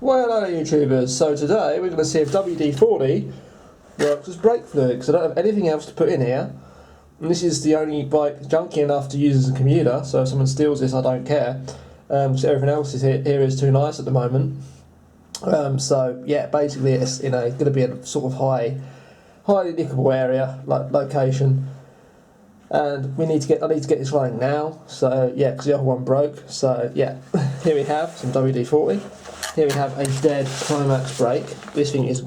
Well, hello YouTubers, so today we're going to see if WD40 works as brake fluid, because I don't have anything else to put in here, and this is the only bike junky enough to use as a commuter, so if someone steals this I don't care, because everything else here is too nice at the moment. So yeah, basically it's going to be a sort of highly nickable area, like location, and I need to get this running now, so yeah, because the other one broke, so yeah, here we have some WD-40. Here we have a dead Climax brake. This thing is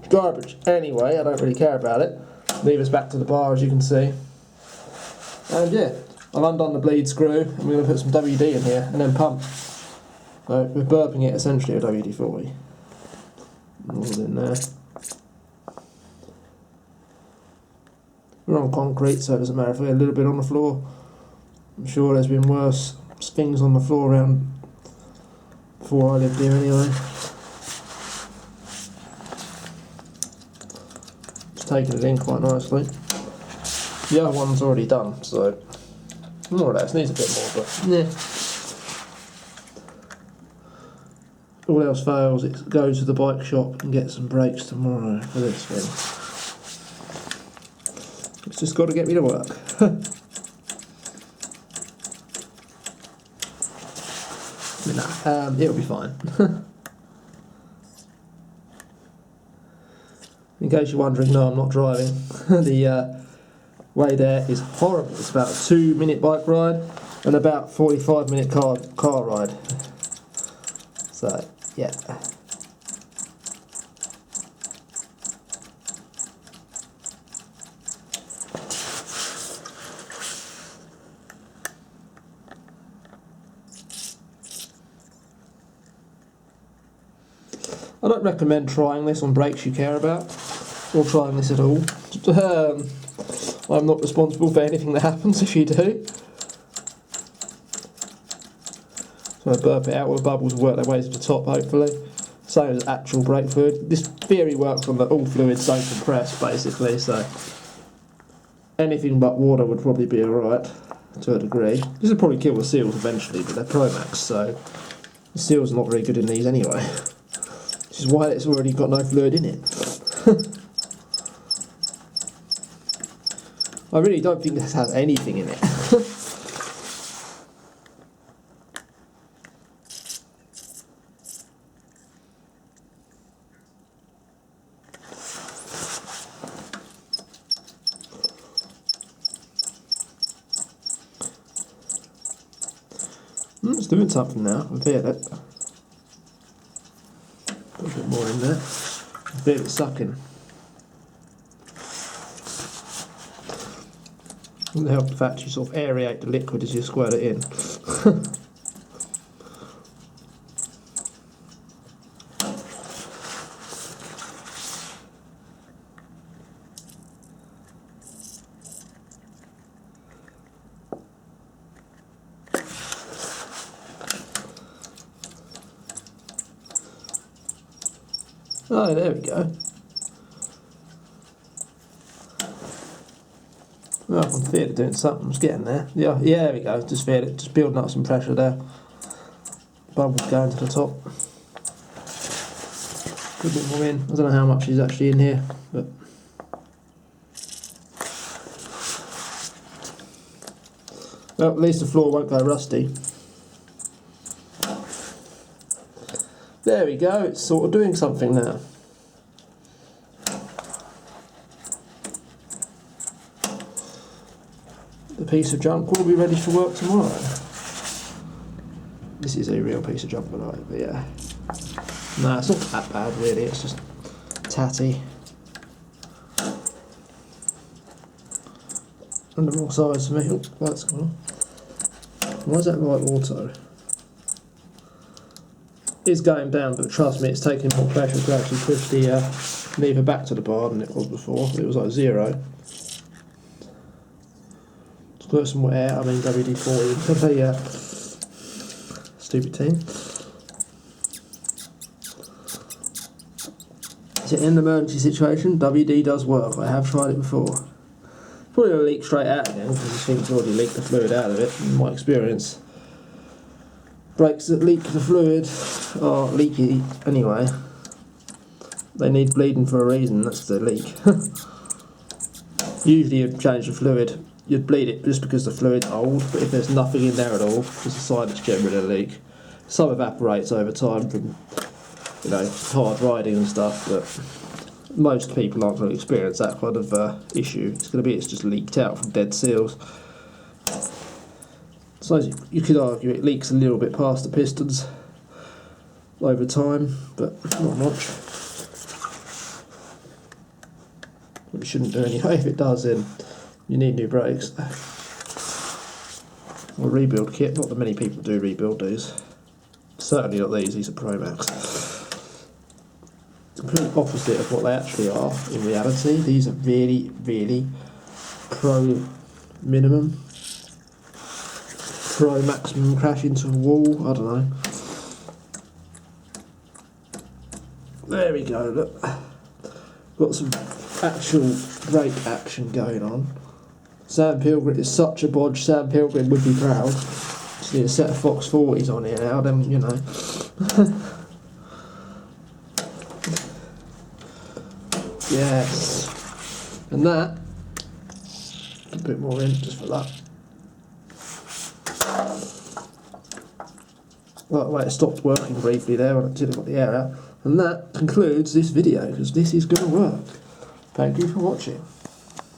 garbage anyway, I don't really care about it. Leave us back to the bar, as you can see. And yeah, I've undone the bleed screw and we're going to put some WD in here and then pump. So we're burping it essentially with WD-40. All in there. We're on concrete, so it doesn't matter if we're a little bit on the floor. I'm sure there's been worse things on the floor around before I lived here anyway. Just taking it in quite nicely. The other one's already done, so more or less needs a bit more, but yeah. All else fails, it goes to the bike shop and get some brakes tomorrow for this thing. It's just got to get me to work. It'll be fine. In case you're wondering, no, I'm not driving. The way there is horrible. It's about a 2-minute bike ride and about 45-minute car ride. So, yeah. I don't recommend trying this on brakes you care about, or trying this at all. I'm not responsible for anything that happens if you do. So I burp it out, all the bubbles work their way to the top hopefully. Same as actual brake fluid. This theory works on that all fluids don't compress basically, so anything but water would probably be alright to a degree. This will probably kill the seals eventually, but they're Promax, so the seals are not very good in these anyway. Which is why it's already got no fluid in it. I really don't think this has anything in it. It's doing something now, I feel it. Put a bit more in there. I feel it sucking. Wouldn't help the fact you sort of aerate the liquid as you squirt it in. Oh, there we go. Well, I can feel it doing something, it's getting there. Yeah, there we go, just feel it, just building up some pressure there. Bubbles going to the top. Put a bit more in, I don't know how much is actually in here, but... Well, at least the floor won't go rusty. There we go, it's sort of doing something now. The piece of junk will be ready for work tomorrow. This is a real piece of junk, by the way, but yeah. No, it's not that bad really, it's just tatty. And the wrong size for me. Oh, light's gone on. Why is that light auto? It's going down, but trust me, it's taking more pressure to actually push the lever back to the bar than it was before. It was like 0. Put some air, I mean WD-40 into the stupid team. So in an emergency situation, WD does work. I have tried it before. Probably going to leak straight out again because this thing's already leaked the fluid out of it, in my experience. Brakes that leak the fluid are leaky anyway. They need bleeding for a reason, that's the leak. Usually you'd change the fluid, you'd bleed it just because the fluid's old, but if there's nothing in there at all, just decide to get rid of the leak. Some evaporates over time from, you know, hard riding and stuff, but most people aren't going to experience that kind of issue. It's just leaked out from dead seals. So you could argue it leaks a little bit past the pistons over time, but not much. It shouldn't do anyway. If it does, then you need new brakes. Or rebuild kit. Not that many people do rebuild these. Certainly not these are Pro Max. Complete opposite of what they actually are in reality. These are really, really Pro minimum. Pro maximum crash into a wall, I don't know. There we go, look. Got some actual brake action going on. Sam Pilgrim is such a bodge, Sam Pilgrim would be proud. Just need a set of Fox 40s on here now, then, you know. Yes. And that, a bit more in just for that. Well, wait, it stopped working briefly there until I got the air out. And that concludes this video, because this is going to work. Thank you for watching.